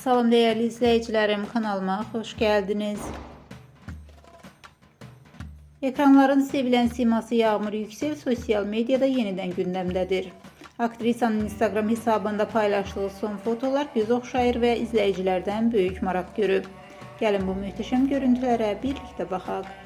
Salam değerli izleyicilerim, kanalıma hoş geldiniz. Ekranların sevilen siması Yağmur Yüksel sosyal medyada yeniden gündemdedir. Aktrisanın Instagram hesabında paylaştığı son fotolar göz oxşayır ve izleyicilerden büyük maraq görüb. Gəlin bu möhtəşəm görüntülərə birlikte baxaq.